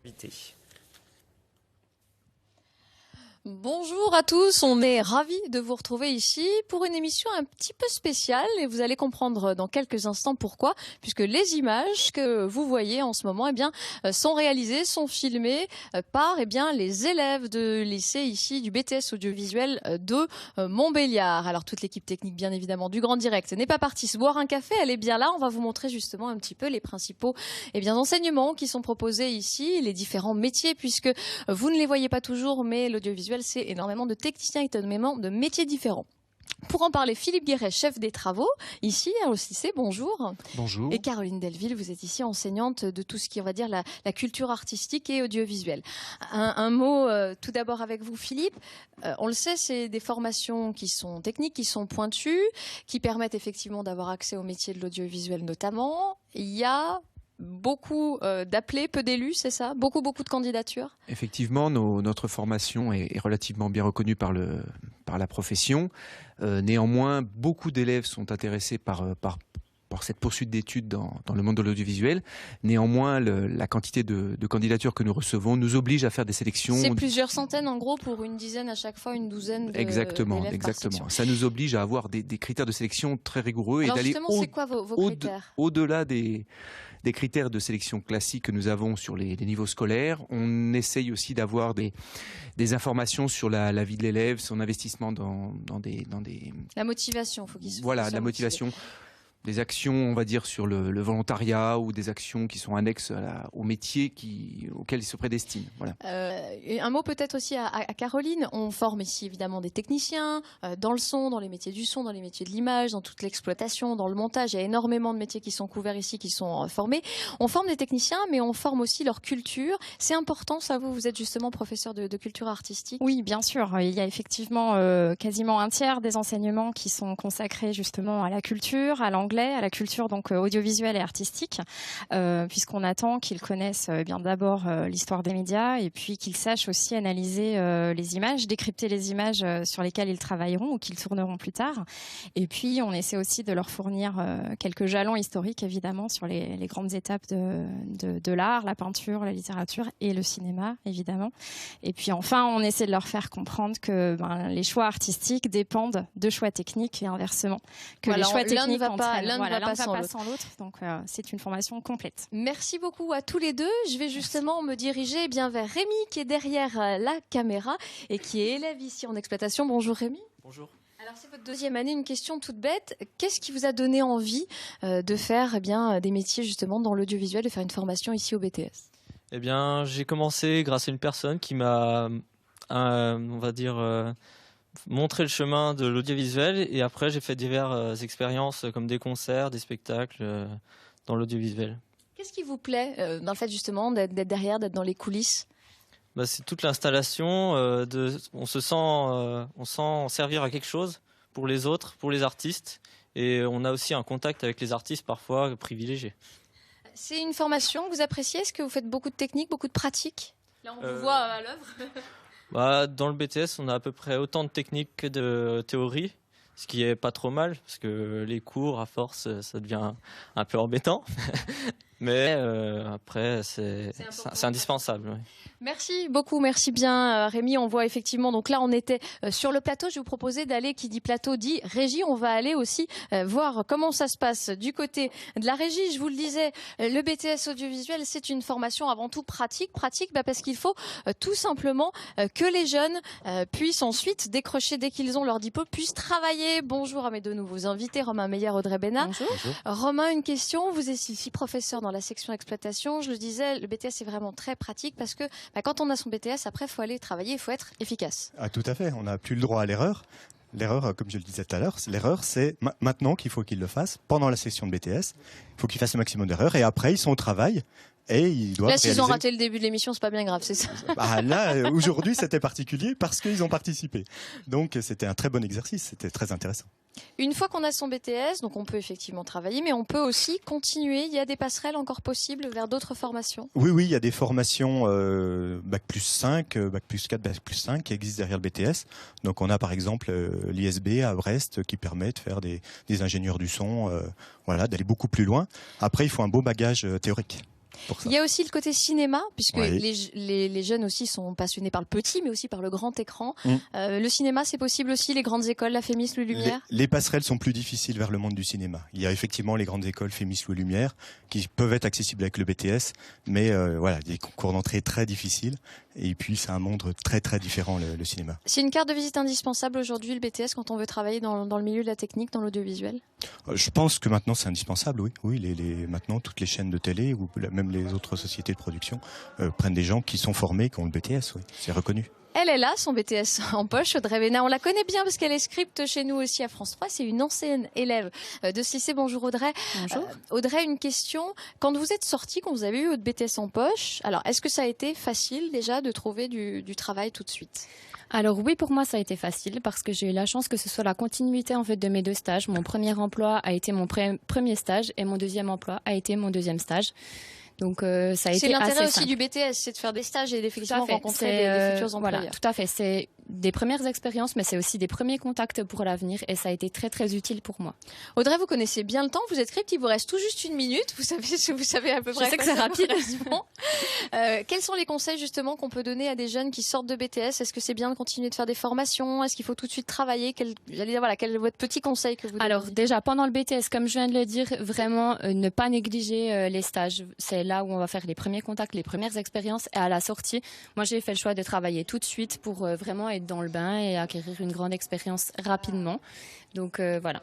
Invité. Bonjour à tous, on est ravis de vous retrouver ici pour une émission un petit peu spéciale et vous allez comprendre dans quelques instants pourquoi, puisque les images que vous voyez en ce moment sont réalisées, sont filmées par les élèves de lycée ici du BTS audiovisuel de Montbéliard. Alors toute l'équipe technique bien évidemment du Grand Direct n'est pas partie se boire un café, elle est bien là, on va vous montrer justement un petit peu les principaux enseignements qui sont proposés ici, les différents métiers puisque vous ne les voyez pas toujours mais l'audiovisuel c'est énormément de techniciens et énormément de métiers différents. Pour en parler, Philippe Guéret, chef des travaux, ici au lycée, bonjour. Bonjour. Et Caroline Delville, vous êtes ici enseignante de tout ce qui est, on va dire, la culture artistique et audiovisuelle. Un mot tout d'abord avec vous, Philippe. On le sait, c'est des formations qui sont techniques, qui sont pointues, qui permettent effectivement d'avoir accès au métier de l'audiovisuel notamment. Il y a beaucoup d'appelés, peu d'élus, c'est ça? Beaucoup de candidatures? Effectivement, notre formation est relativement bien reconnue par la profession. Néanmoins, beaucoup d'élèves sont intéressés par cette poursuite d'études dans le monde de l'audiovisuel. Néanmoins, la quantité de candidatures que nous recevons nous oblige à faire des sélections. C'est plusieurs centaines en gros pour une dizaine à chaque fois, une douzaine d'élèves. Exactement. Ça nous oblige à avoir des critères de sélection très rigoureux. Alors et d'aller justement, c'est quoi vos critères? Au-delà des critères de sélection classiques que nous avons sur les niveaux scolaires. On essaye aussi d'avoir des informations sur la vie de l'élève, son investissement dans des... La motivation, il faut qu'il se Voilà, la motivation. Des actions, on va dire, sur le volontariat ou des actions qui sont annexes au métier auquel ils se prédestinent. Voilà. Un mot peut-être aussi à Caroline. On forme ici évidemment des techniciens dans le son, dans les métiers du son, dans les métiers de l'image, dans toute l'exploitation, dans le montage. Il y a énormément de métiers qui sont couverts ici, qui sont formés. On forme des techniciens, mais on forme aussi leur culture. C'est important, ça, vous êtes justement professeur de culture artistique? Oui, bien sûr. Il y a effectivement quasiment un tiers des enseignements qui sont consacrés justement à la culture, à l'anglais, à la culture donc audiovisuelle et artistique, puisqu'on attend qu'ils connaissent bien d'abord l'histoire des médias et puis qu'ils sachent aussi analyser les images, décrypter les images sur lesquelles ils travailleront ou qu'ils tourneront plus tard. Et puis on essaie aussi de leur fournir quelques jalons historiques évidemment sur les grandes étapes de l'art, la peinture, la littérature et le cinéma évidemment. Et puis enfin on essaie de leur faire comprendre que les choix artistiques dépendent de choix techniques et inversement. Que les choix techniques l'un ne va pas sans l'autre. Donc c'est une formation complète. Merci beaucoup à tous les deux. Je vais justement me diriger vers Rémi qui est derrière la caméra et qui est élève ici en exploitation. Bonjour Rémi. Bonjour. Alors c'est votre deuxième année, une question toute bête. Qu'est-ce qui vous a donné envie de faire des métiers justement dans l'audiovisuel, de faire une formation ici au BTS? Eh bien, j'ai commencé grâce à une personne qui m'a, on va dire, montré le chemin de l'audiovisuel et après j'ai fait diverses expériences comme des concerts, des spectacles dans l'audiovisuel. Qu'est-ce qui vous plaît dans le fait justement d'être derrière, d'être dans les coulisses? C'est toute l'installation, on sent servir à quelque chose pour les autres, pour les artistes et on a aussi un contact avec les artistes parfois privilégiés. C'est une formation que vous appréciez? Est-ce que vous faites beaucoup de techniques, beaucoup de pratiques? Là on vous voit à l'œuvre. Dans le BTS, on a à peu près autant de techniques que de théorie, ce qui est pas trop mal, parce que les cours, à force, ça devient un peu embêtant. Mais après, c'est indispensable. Oui. Merci beaucoup, merci bien Rémi. On voit effectivement, donc là on était sur le plateau. Je vais vous proposer d'aller, qui dit plateau dit régie. On va aller aussi voir comment ça se passe du côté de la régie. Je vous le disais, le BTS audiovisuel, c'est une formation avant tout pratique parce qu'il faut tout simplement que les jeunes puissent ensuite décrocher dès qu'ils ont leur diplôme, puissent travailler. Bonjour à mes deux nouveaux invités, Romain Meyer, Audrey Bénat. Bonjour. Romain, une question. Vous êtes ici professeur dans la section exploitation. Je le disais, le BTS est vraiment très pratique parce que quand on a son BTS, après, il faut aller travailler, il faut être efficace. Ah, tout à fait, on n'a plus le droit à l'erreur. L'erreur, comme je le disais tout à l'heure, c'est maintenant qu'il faut qu'ils le fassent, pendant la session de BTS. Il faut qu'ils fassent le maximum d'erreurs et après, ils sont au travail. Et ils doivent là, s'ils ont raté le début de l'émission, c'est pas bien grave, c'est ça? Là, aujourd'hui, c'était particulier parce qu'ils ont participé. Donc, c'était un très bon exercice, c'était très intéressant. Une fois qu'on a son BTS, donc on peut effectivement travailler, mais on peut aussi continuer. Il y a des passerelles encore possibles vers d'autres formations? Oui, il y a des formations Bac plus 5, Bac plus 4, Bac plus 5 qui existent derrière le BTS. Donc, on a par exemple l'ISB à Brest qui permet de faire des ingénieurs du son, d'aller beaucoup plus loin. Après, il faut un beau bagage théorique. pour ça. Il y a aussi le côté cinéma, puisque Oui. les jeunes aussi sont passionnés par le petit, mais aussi par le grand écran. Mm. Le cinéma, c'est possible aussi, les grandes écoles, la Fémis, le Lumière. Les passerelles sont plus difficiles vers le monde du cinéma. Il y a effectivement les grandes écoles Fémis ou Lumière qui peuvent être accessibles avec le BTS, mais voilà, des concours d'entrée très difficiles. Et puis c'est un monde très très différent le cinéma. C'est une carte de visite indispensable aujourd'hui, le BTS, quand on veut travailler dans le milieu de la technique, dans l'audiovisuel. Je pense que maintenant c'est indispensable, oui. Oui, maintenant toutes les chaînes de télé ou même les autres sociétés de production prennent des gens qui sont formés, qui ont le BTS, oui. C'est reconnu. Elle est là, son BTS en poche, Audrey Bénard. On la connaît bien parce qu'elle est script chez nous aussi à France 3. C'est une ancienne élève de ce lycée. Bonjour Audrey. Bonjour. Audrey, une question. Quand vous êtes sortie, quand vous avez eu votre BTS en poche, alors est-ce que ça a été facile déjà de trouver du travail tout de suite? Alors oui, pour moi, ça a été facile parce que j'ai eu la chance que ce soit la continuité en fait de mes 2 stages. Mon premier emploi a été mon premier stage et mon deuxième emploi a été mon deuxième stage. Donc ça a C'est été l'intérêt assez aussi simple. du BTS, c'est de faire des stages et d'effectivement Tout à fait. rencontrer C'est, des futurs employeurs. Voilà, tout à fait. C'est des premières expériences, mais c'est aussi des premiers contacts pour l'avenir et ça a été très très utile pour moi. Audrey, vous connaissez bien le temps, vous êtes script, il vous reste tout juste 1 minute, vous savez à peu près. sais que quoi c'est ça rapide. correspond. Quels sont les conseils justement qu'on peut donner à des jeunes qui sortent de BTS? Est-ce que c'est bien de continuer de faire des formations? Est-ce qu'il faut tout de suite travailler? Quel est votre petit conseil que vous Alors donneriez? déjà pendant le BTS, comme je viens de le dire, vraiment ne pas négliger les stages. C'est là où on va faire les premiers contacts, les premières expériences et à la sortie, moi j'ai fait le choix de travailler tout de suite pour vraiment être dans le bain et acquérir une grande expérience rapidement. Donc voilà.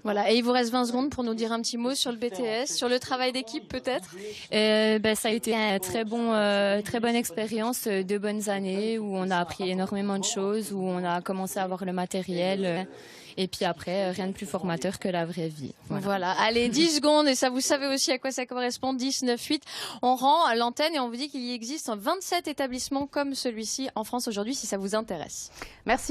Voilà, et il vous reste 20 secondes pour nous dire un petit mot sur le BTS, sur le travail d'équipe peut-être. Ça a été une très bonne expérience, 2 bonnes années où on a appris énormément de choses, où on a commencé à avoir le matériel. Et puis après, rien de plus formateur que la vraie vie. Voilà. Allez, 10 secondes, et ça, vous savez aussi à quoi ça correspond, 10, 9, 8. On rend à l'antenne et on vous dit qu'il y existe 27 établissements comme celui-ci en France aujourd'hui, si ça vous intéresse. Merci.